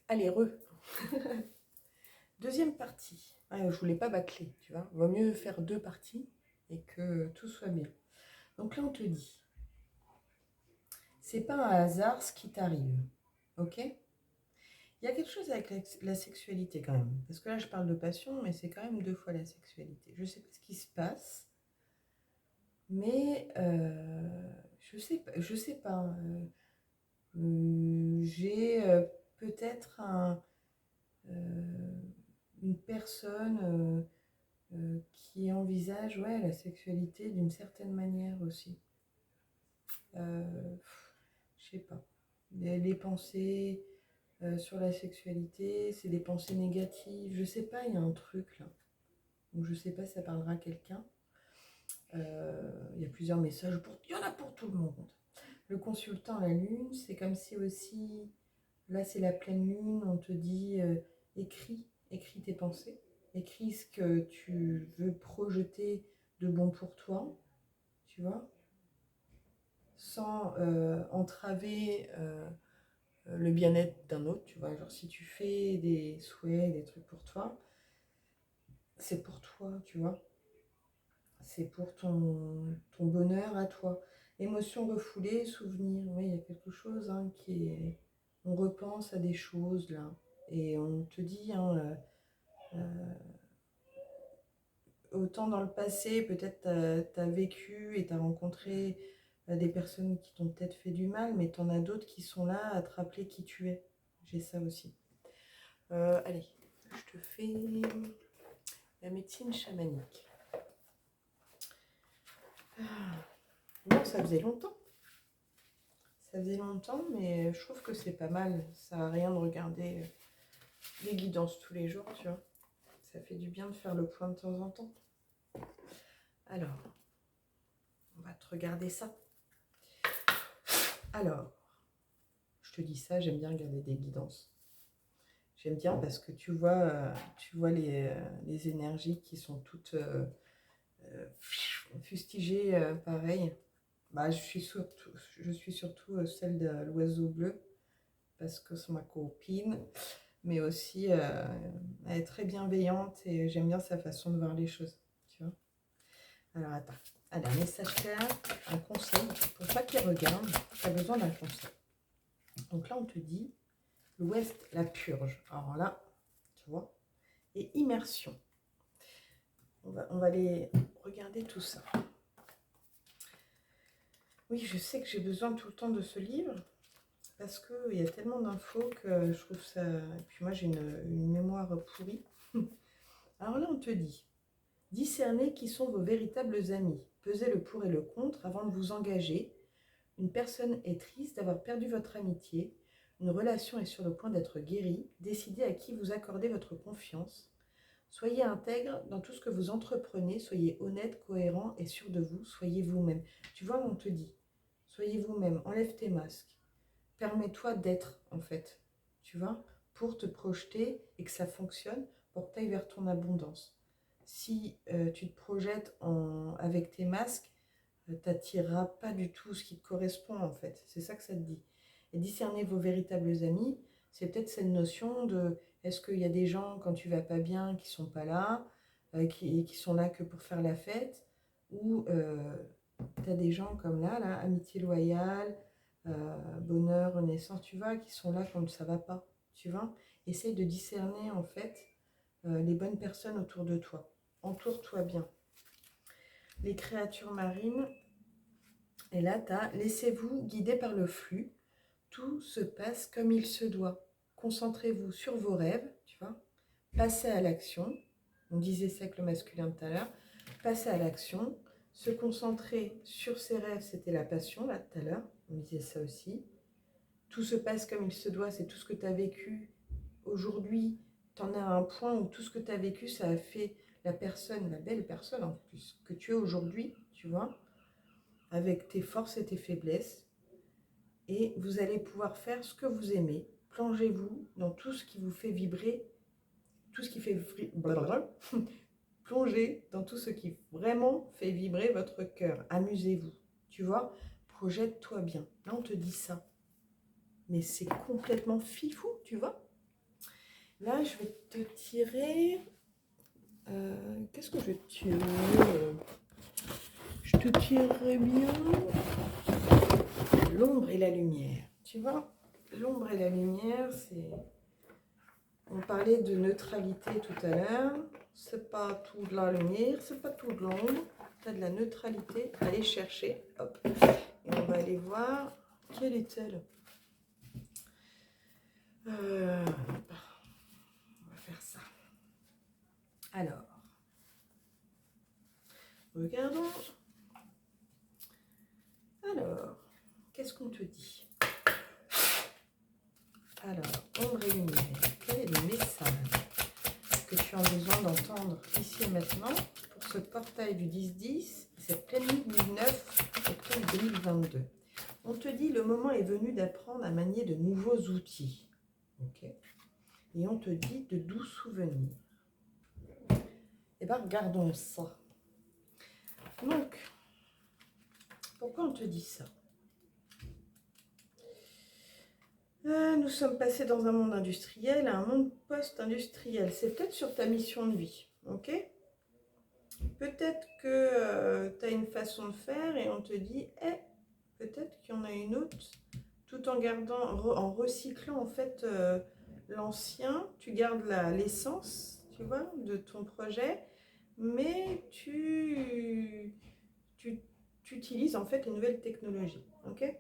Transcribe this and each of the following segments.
Allez, deuxième partie. Ah, je voulais pas bâcler, tu vois. Vaut mieux faire deux parties et que tout soit bien. Donc là, on te dit, c'est pas un hasard ce qui t'arrive, ok? Il y a quelque chose avec la sexualité quand même. Parce que là, je parle de passion, mais c'est quand même deux fois la sexualité. Je sais pas ce qui se passe, mais je sais pas. J'ai peut-être une personne qui envisage ouais, la sexualité d'une certaine manière aussi. Je sais pas. Les pensées sur la sexualité, c'est des pensées négatives. Je sais pas, il y a un truc là. Donc je sais pas si ça parlera à quelqu'un. Il y a plusieurs messages. Il y en a pour tout le monde. Le consultant à la lune, c'est comme si aussi, là c'est la pleine lune, on te dit écris tes pensées, écris ce que tu veux projeter de bon pour toi, tu vois, sans entraver le bien-être d'un autre, tu vois. Genre si tu fais des souhaits, des trucs pour toi, c'est pour toi, tu vois. C'est pour ton bonheur à toi. Émotion refoulée, souvenir. Oui, il y a quelque chose hein, qui est... On repense à des choses là. Et on te dit, hein, autant dans le passé, peut-être tu as vécu et tu as rencontré des personnes qui t'ont peut-être fait du mal, mais tu en as d'autres qui sont là à te rappeler qui tu es. J'ai ça aussi. Allez, je te fais la médecine chamanique. Bon, ça faisait longtemps. Ça faisait longtemps, mais je trouve que c'est pas mal. Ça n'a rien de regarder les guidances tous les jours, tu vois. Ça fait du bien de faire le point de temps en temps. Alors, on va te regarder ça. Alors, je te dis ça, j'aime bien regarder des guidances. J'aime bien parce que tu vois les énergies qui sont toutes fustigées pareil. Bah, je suis surtout celle de l'oiseau bleu parce que c'est ma copine, mais aussi elle est très bienveillante et j'aime bien sa façon de voir les choses, tu vois. Alors attends, allez, un message clair, un conseil, pour pas qu'il regarde, tu as besoin d'un conseil. Donc là on te dit, l'ouest, la purge, alors là, tu vois, et immersion. On va aller regarder tout ça. Oui, je sais que j'ai besoin tout le temps de ce livre, parce qu'il y a tellement d'infos que je trouve ça... Et puis moi j'ai une mémoire pourrie. Alors là on te dit, discernez qui sont vos véritables amis. Pesez le pour et le contre avant de vous engager. Une personne est triste d'avoir perdu votre amitié. Une relation est sur le point d'être guérie. Décidez à qui vous accordez votre confiance. Soyez intègre dans tout ce que vous entreprenez. Soyez honnête, cohérent et sûr de vous. Soyez vous-même. Tu vois, on te dit, soyez vous-même. Enlève tes masques. Permets-toi d'être, en fait. Tu vois, pour te projeter et que ça fonctionne, pour que tu ailles vers ton abondance. Si tu te projettes avec tes masques, tu n'attireras pas du tout ce qui te correspond en fait. C'est ça que ça te dit. Et discerner vos véritables amis, c'est peut-être cette notion de est-ce qu'il y a des gens quand tu vas pas bien qui sont pas là, qui sont là que pour faire la fête, ou tu as des gens comme là, amitié loyale, bonheur, renaissance, tu vois, qui sont là quand ça va pas, tu vois. Essaye de discerner en fait les bonnes personnes autour de toi. Entoure-toi bien. Les créatures marines, et là, tu as laissez-vous guider par le flux. Tout se passe comme il se doit. Concentrez-vous sur vos rêves, tu vois. Passez à l'action. On disait ça avec le masculin tout à l'heure. Passez à l'action. Se concentrer sur ses rêves, c'était la passion, là, tout à l'heure. On disait ça aussi. Tout se passe comme il se doit, c'est tout ce que tu as vécu. Aujourd'hui, tu en as un point où tout ce que tu as vécu, ça a fait la personne, la belle personne en plus, que tu es aujourd'hui, tu vois, avec tes forces et tes faiblesses. Et vous allez pouvoir faire ce que vous aimez. Plongez-vous dans tout ce qui vous fait vibrer, tout ce qui fait... Plongez dans tout ce qui vraiment fait vibrer votre cœur. Amusez-vous, tu vois, projette-toi bien. Là, on te dit ça. Mais c'est complètement fifou, tu vois. Là, je vais te tirer... qu'est-ce que je vais te tirer? Je te tirerai bien l'ombre et la lumière. Tu vois, l'ombre et la lumière, c'est... On parlait de neutralité tout à l'heure. C'est pas tout de la lumière, c'est pas tout de l'ombre. Tu as de la neutralité. Allez chercher. Hop. Et on va aller voir. Quelle est-elle? On va faire ça. Alors, regardons. Alors, qu'est-ce qu'on te dit? Alors, ombre et lumière. Quel est le message que tu as besoin d'entendre ici et maintenant pour ce portail du 10-10, cette pleine lune du 9 octobre 2022? On te dit le moment est venu d'apprendre à manier de nouveaux outils. Ok. Et on te dit de doux souvenirs. Eh bien, regardons ça. Donc, pourquoi on te dit ça? Nous sommes passés dans un monde industriel à un monde post-industriel. C'est peut-être sur ta mission de vie. Ok. Peut-être que tu as une façon de faire et on te dit, peut-être qu'il y en a une autre, tout en gardant, en recyclant en fait l'ancien, tu gardes l'essence, tu vois, de ton projet, mais tu utilises en fait les nouvelles technologies, ok.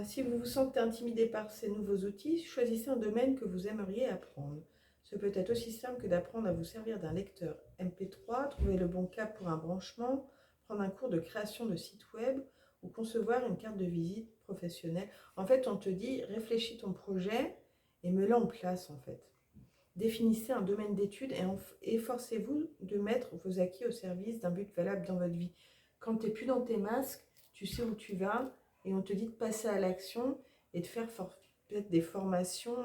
Si vous vous sentez intimidé par ces nouveaux outils, choisissez un domaine que vous aimeriez apprendre. Ce peut être aussi simple que d'apprendre à vous servir d'un lecteur MP3, trouver le bon câble pour un branchement, prendre un cours de création de site web ou concevoir une carte de visite professionnelle. En fait, on te dit, réfléchis ton projet et mets-le en place en fait. Définissez un domaine d'études et efforcez-vous de mettre vos acquis au service d'un but valable dans votre vie. Quand tu n'es plus dans tes masques, tu sais où tu vas et on te dit de passer à l'action et de faire peut-être des formations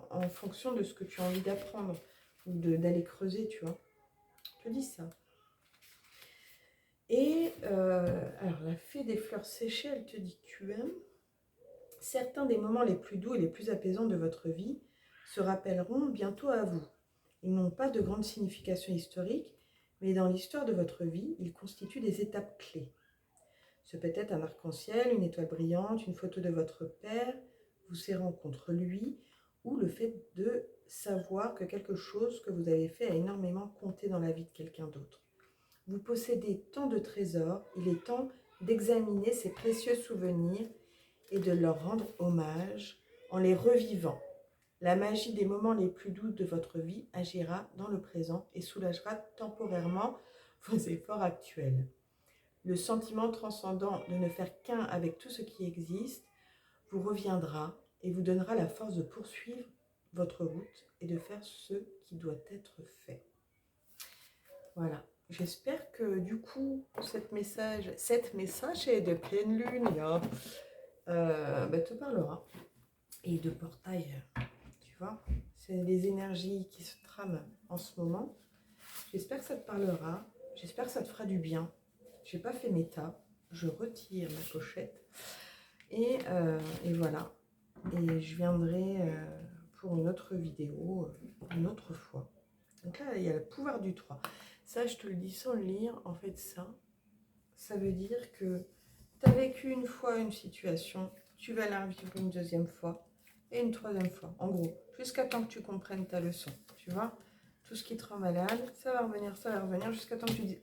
en fonction de ce que tu as envie d'apprendre ou d'aller creuser, tu vois. Je te dis ça. Et alors la fée des fleurs séchées, elle te dit que tu aimes. Certains des moments les plus doux et les plus apaisants de votre vie se rappelleront bientôt à vous. Ils n'ont pas de grande signification historique, mais dans l'histoire de votre vie, ils constituent des étapes clés. Ce peut être un arc-en-ciel, une étoile brillante, une photo de votre père, vous serrant contre lui, ou le fait de savoir que quelque chose que vous avez fait a énormément compté dans la vie de quelqu'un d'autre. Vous possédez tant de trésors, il est temps d'examiner ces précieux souvenirs et de leur rendre hommage en les revivant. La magie des moments les plus doux de votre vie agira dans le présent et soulagera temporairement vos efforts actuels. Le sentiment transcendant de ne faire qu'un avec tout ce qui existe vous reviendra et vous donnera la force de poursuivre votre route et de faire ce qui doit être fait. Voilà. J'espère que du coup, cette message de pleine lune te parlera. Et de portail, tu vois, c'est des énergies qui se trament en ce moment. J'espère que ça te parlera, j'espère que ça te fera du bien. Je n'ai pas fait méta, je retire ma pochette et voilà. Et je viendrai pour une autre vidéo une autre fois. Donc là, il y a le pouvoir du 3. Ça, je te le dis sans le lire. En fait, ça veut dire que tu as vécu une fois une situation, tu vas la revivre une deuxième fois et une troisième fois. En gros, jusqu'à temps que tu comprennes ta leçon. Tu vois, tout ce qui te rend malade, ça va revenir jusqu'à temps que tu dis,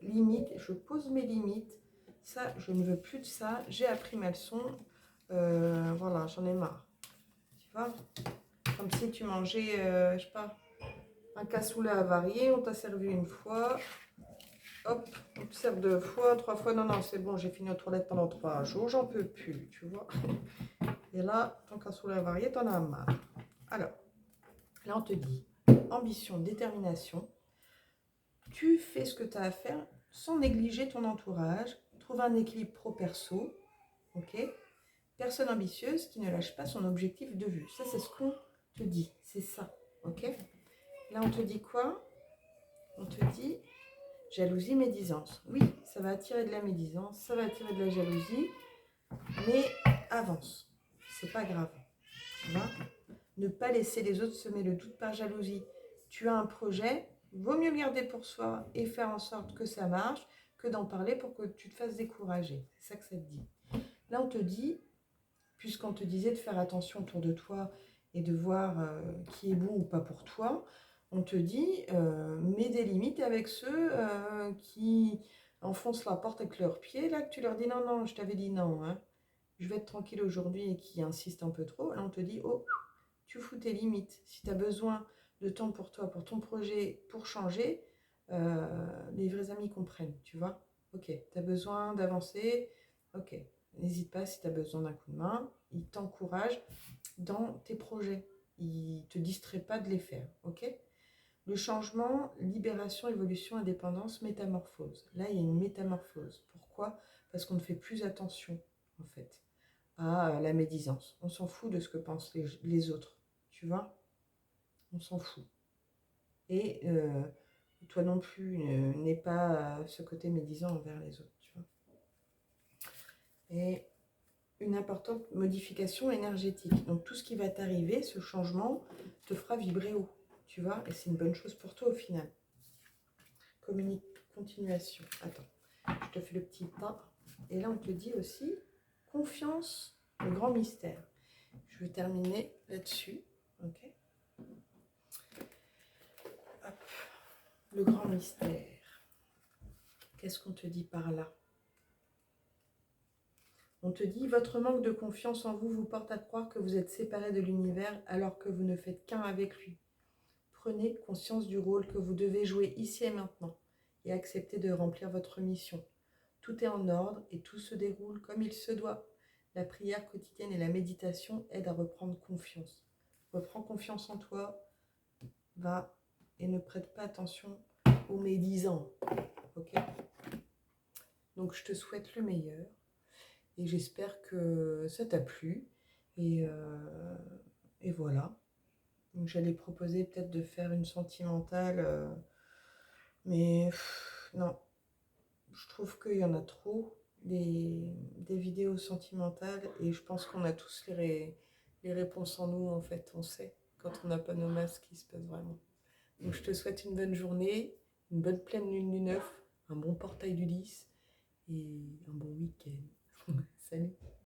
limite, je pose mes limites. Ça, je ne veux plus de ça. J'ai appris ma leçon. Voilà, j'en ai marre. Tu vois, comme si tu mangeais, je sais pas, un cassoulet avarié, on t'a servi une fois, hop, on te sert 2 fois, 3 fois, non, c'est bon, j'ai fini aux toilettes pendant 3 jours, j'en peux plus, tu vois. Et là, ton cassoulet avarié, t'en as marre. Alors, là, on te dit, ambition, détermination, tu fais ce que tu as à faire sans négliger ton entourage, trouve un équilibre pro-perso, ok. Personne ambitieuse qui ne lâche pas son objectif de vue. Ça, c'est ce qu'on te dit, c'est ça, ok. Là, on te dit quoi? On te dit jalousie, médisance. Oui, ça va attirer de la médisance, ça va attirer de la jalousie, mais avance. C'est pas grave. Tu vois, Ne pas laisser les autres semer le doute par jalousie. Tu as un projet, vaut mieux le garder pour soi et faire en sorte que ça marche que d'en parler pour que tu te fasses décourager. C'est ça que ça te dit. Là, on te dit, puisqu'on te disait de faire attention autour de toi et de voir qui est bon ou pas pour toi, on te dit, mets des limites avec ceux qui enfoncent la porte avec leurs pieds, là, que tu leur dis non, non, je t'avais dit non, hein, je vais être tranquille aujourd'hui et qui insistent un peu trop. Là, on te dit, oh, tu fous tes limites. Si tu as besoin de temps pour toi, pour ton projet, pour changer, les vrais amis comprennent, tu vois. Ok, tu as besoin d'avancer, ok, n'hésite pas si tu as besoin d'un coup de main, ils t'encouragent dans tes projets, ils ne te distraient pas de les faire, ok. Le changement, libération, évolution, indépendance, métamorphose. Là, il y a une métamorphose. Pourquoi? Parce qu'on ne fait plus attention, en fait, à la médisance. On s'en fout de ce que pensent les autres, tu vois. On s'en fout. Et toi non plus, n'aie pas ce côté médisant envers les autres, tu vois. Et une importante modification énergétique. Donc tout ce qui va t'arriver, ce changement, te fera vibrer haut, tu vois. Et c'est une bonne chose pour toi au final. Continuation. Attends, je te fais le petit pas. Et là, on te dit aussi, confiance, le grand mystère. Je vais terminer là-dessus. Ok. Hop. Le grand mystère. Qu'est-ce qu'on te dit par là? On te dit, votre manque de confiance en vous vous porte à croire que vous êtes séparé de l'univers alors que vous ne faites qu'un avec lui. Prenez conscience du rôle que vous devez jouer ici et maintenant et acceptez de remplir votre mission. Tout est en ordre et tout se déroule comme il se doit. La prière quotidienne et la méditation aident à reprendre confiance. Reprends confiance en toi, va et ne prête pas attention aux médisants. Ok? Donc je te souhaite le meilleur. Et j'espère que ça t'a plu. Et voilà. Donc j'allais proposer peut-être de faire une sentimentale. Mais non. Je trouve qu'il y en a trop. Des vidéos sentimentales. Et je pense qu'on a tous les réponses en nous, en fait. On sait quand on n'a pas nos masques qui se passe vraiment. Donc je te souhaite une bonne journée. Une bonne pleine lune du 9. Un bon portail du 10. Et un bon week-end. Salut.